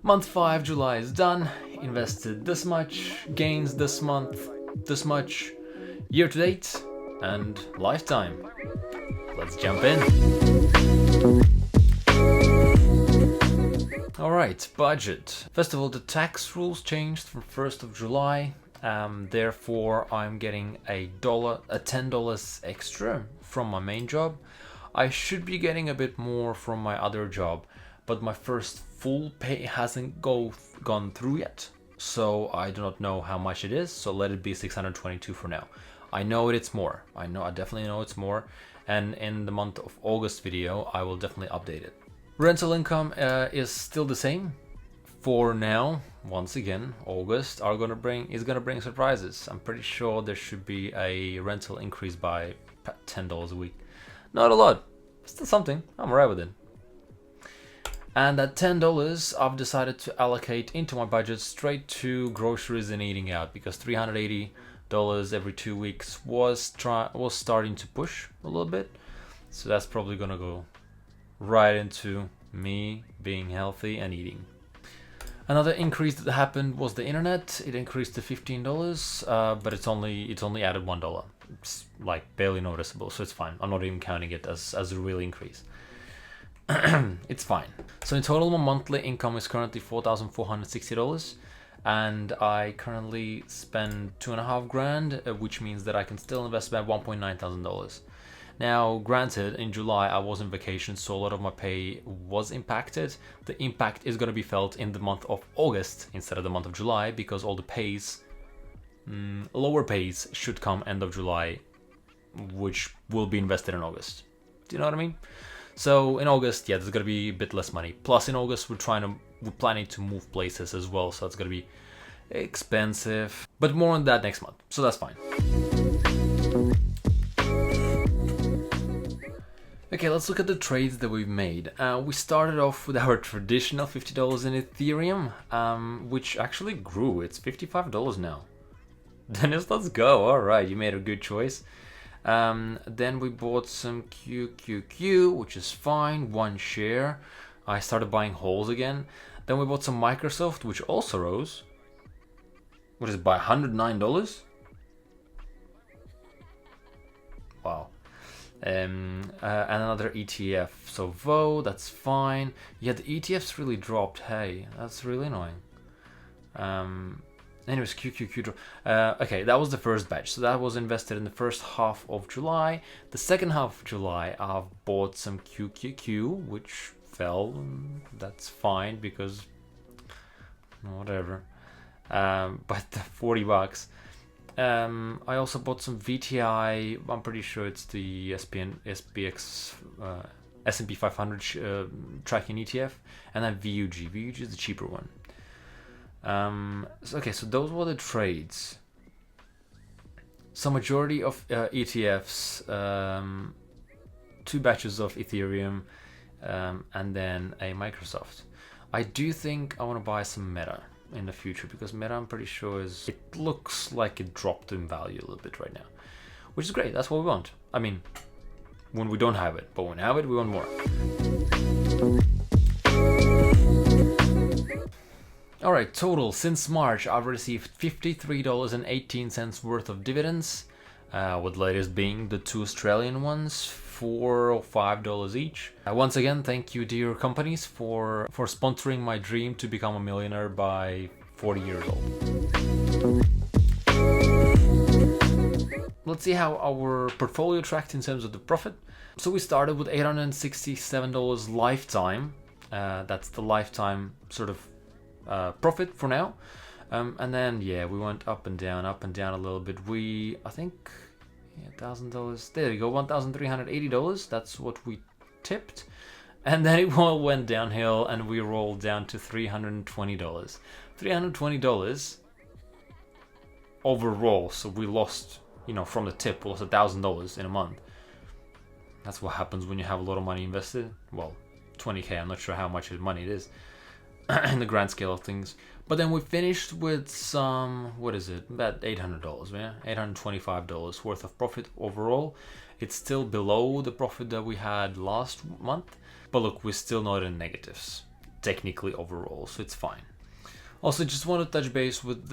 Month 5, July is done. Invested this much, gains this month, this much, year to date, and lifetime. Let's jump in. Alright, budget. First of all, the tax rules changed from 1st of July. Therefore, I'm getting a $10 extra from my main job. I should be getting a bit more from my other job, but my first full pay hasn't gone through yet. So I do not know how much it is, so let it be 622 for now. I know it's more. I definitely know it's more. And in the month of August video, I will definitely update it. Rental income is still the same. For now, once again, August is gonna bring surprises. I'm pretty sure there should be a rental increase by $10 a week. Not a lot, still something. I'm alright with it. And that $10 I've decided to allocate into my budget straight to groceries and eating out, because $380 every 2 weeks was starting to push a little bit. So that's probably gonna go right into me being healthy and eating. Another increase that happened was the internet. It increased to $15, but it's only added $1. It's like barely noticeable, so it's fine. I'm not even counting it as a real increase. It's fine. So in total, my monthly income is currently $4,460, and I currently spend $2.5 grand, which means that I can still invest about $1.9 thousand. Now, granted, in July I was on vacation, so a lot of my pay was impacted. The impact is going to be felt in the month of August instead of the month of July, because all the lower pays should come end of July, which will be invested in August. Do you know what I mean? So in August, yeah, there's going to be a bit less money. Plus in August, we're planning to move places as well, so it's going to be expensive. But more on that next month, so that's fine. Okay, let's look at the trades that we've made. We started off with our traditional $50 in Ethereum, which actually grew. It's $55 now. Dennis, let's go. All right, you made a good choice. Then we bought some QQQ, which is fine, 1 share. I started buying holes again. Then we bought some Microsoft, which also rose. What is it, by $109? Wow. And another ETF, so VO, that's fine. Yeah, the ETFs really dropped. Hey, that's really annoying. Anyways, QQQ. Okay, that was the first batch. So that was invested in the first half of July. The second half of July, I've bought some QQQ, which fell. That's fine because whatever. But the $40. I also bought some VTI. I'm pretty sure it's the SPX S&P 500 tracking ETF, and then VUG. VUG is the cheaper one. Okay, so those were the trades. So majority of ETFs, 2 batches of Ethereum, and then a Microsoft. I do think I want to buy some Meta in the future, because Meta, I'm pretty sure, it looks like it dropped in value a little bit right now, which is great. That's what we want. I mean, when we don't have it, but when we have it, we want more. All right, total since March, I've received $53.18 worth of dividends, with latest being the 2 Australian ones, $4 or $5 each. Once again, thank you, dear companies, for sponsoring my dream to become a millionaire by 40 years old. Let's see how our portfolio tracked in terms of the profit. So we started with $867 lifetime. That's the lifetime sort of profit for now. And then, yeah, we went up and down a little bit. I think, $1,000. There you go, $1,380. That's what we tipped. And then it all went downhill and we rolled down to $320. $320 overall. So we lost, from the tip, we lost $1,000 in a month. That's what happens when you have a lot of money invested. Well, 20K, I'm not sure how much money it is in the grand scale of things. But then we finished with some, about $800, yeah? $825 worth of profit overall. It's still below the profit that we had last month. But look, we're still not in negatives. technically overall, so it's fine. Also, just want to touch base with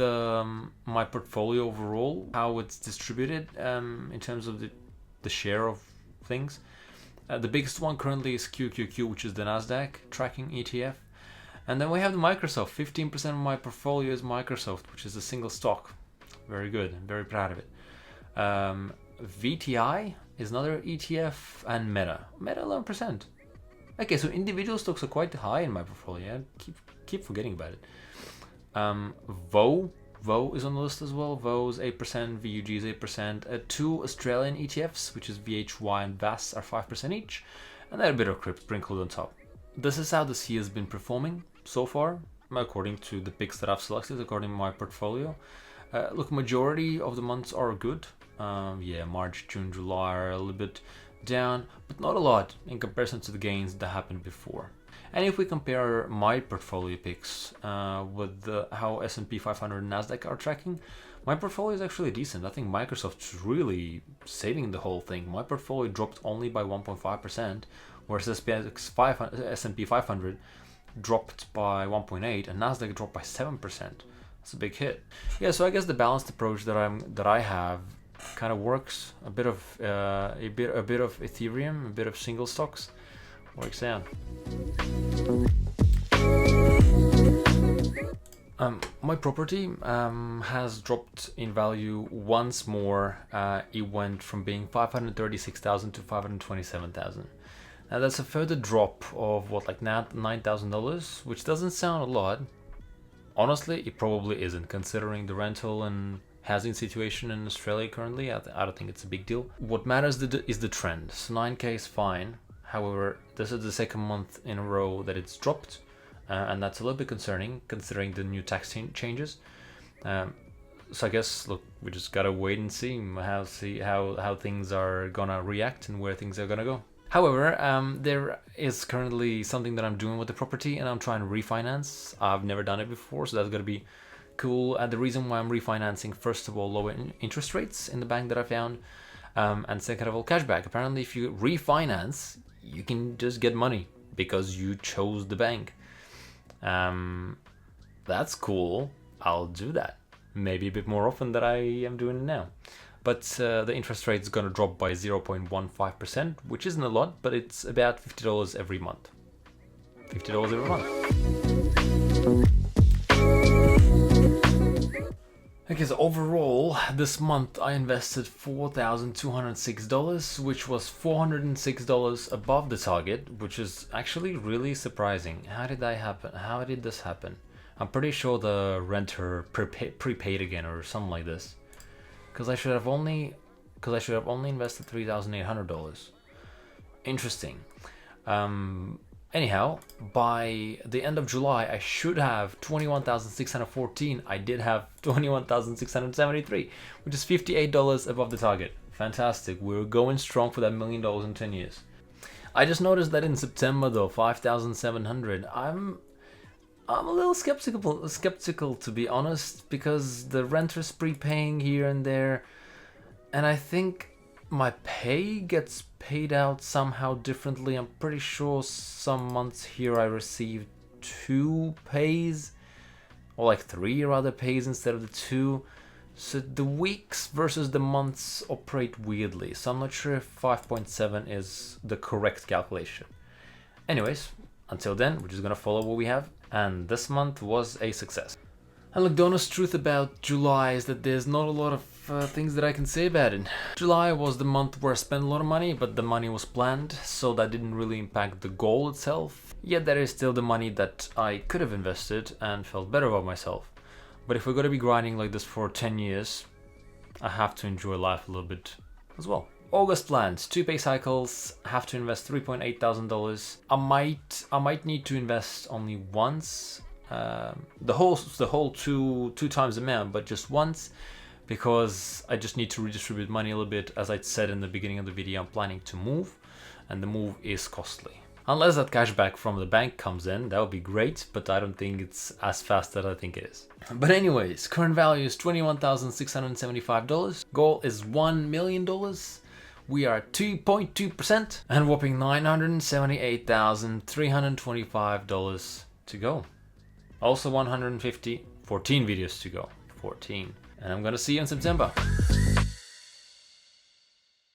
my portfolio overall, how it's distributed in terms of the share of things. The biggest one currently is QQQ, which is the Nasdaq tracking ETF. And then we have the Microsoft. 15% of my portfolio is Microsoft, which is a single stock. Very good. I'm very proud of it. VTI is another ETF, and Meta 11%. Okay, so individual stocks are quite high in my portfolio. I keep forgetting about it. VO is on the list as well. VO is 8%, VUG is 8%. Two Australian ETFs, which is VHY and VAS, are 5% each, and then a bit of crypto sprinkled on top. This is how this year has been performing so far, according to the picks that I've selected, according to my portfolio. Look, majority of the months are good. Yeah, March, June, July are a little bit down, but not a lot in comparison to the gains that happened before. And if we compare my portfolio picks with how S&P 500 and Nasdaq are tracking, my portfolio is actually decent. I think Microsoft's really saving the whole thing. My portfolio dropped only by 1.5%, whereas S&P 500 dropped by 1.8% and Nasdaq dropped by 7%. That's a big hit. Yeah, so I guess the balanced approach that I have kind of works. A bit of Ethereum, a bit of single stocks. Works out. My property has dropped in value once more. It went from being 536,000 to 527,000. Now that's a further drop of what, like $9,000, which doesn't sound a lot. Honestly, it probably isn't, considering the rental and housing situation in Australia currently. I don't think it's a big deal. What matters is the trend. So 9K is fine. However, this is the second month in a row that it's dropped, and that's a little bit concerning considering the new tax changes. So I guess, look, we just gotta wait and see how things are gonna react and where things are gonna go. However, there is currently something that I'm doing with the property, and I'm trying to refinance. I've never done it before, so that's gonna be cool. And the reason why I'm refinancing, first of all, lower interest rates in the bank that I found, and second of all, cashback. Apparently, if you refinance, you can just get money because you chose the bank. That's cool. I'll do that. Maybe a bit more often than I am doing it now. But the interest rate is going to drop by 0.15%, which isn't a lot, but it's about $50 every month. $50 every month. Okay, so overall, this month I invested $4,206, which was $406 above the target, which is actually really surprising. How did that happen? How did this happen? I'm pretty sure the renter prepaid again or something like this. Because I should have only invested $3,800. Interesting. Anyhow, by the end of July, I should have 21,614. I did have 21,673, which is $58 above the target. Fantastic. We're going strong for that $1 million in 10 years. I just noticed that in September, though, 5,700. I'm a little skeptical to be honest, because the renter's prepaying here and there, and I think my pay gets paid out somehow differently. I'm pretty sure some months here I received 2 pays, or like 3 rather pays instead of the 2. So the weeks versus the months operate weirdly. So I'm not sure if 5.7 is the correct calculation. Anyways, until then, we're just gonna follow what we have. And this month was a success. And look, the honest truth about July is that there's not a lot of things that I can say about it. July was the month where I spent a lot of money, but the money was planned, so that didn't really impact the goal itself. Yet there is still the money that I could have invested and felt better about myself. But if we're going to be grinding like this for 10 years, I have to enjoy life a little bit as well. August plans, 2 pay cycles, have to invest $3,800. I might need to invest only once, the whole two times amount, but just once, because I just need to redistribute money a little bit. As I said in the beginning of the video, I'm planning to move, and the move is costly. Unless that cashback from the bank comes in, that would be great, but I don't think it's as fast as I think it is. But anyways, current value is $21,675. Goal is $1 million. We are 2.2% and whopping $978,325 to go. Also 150, 14 videos to go. 14. And I'm gonna see you in September.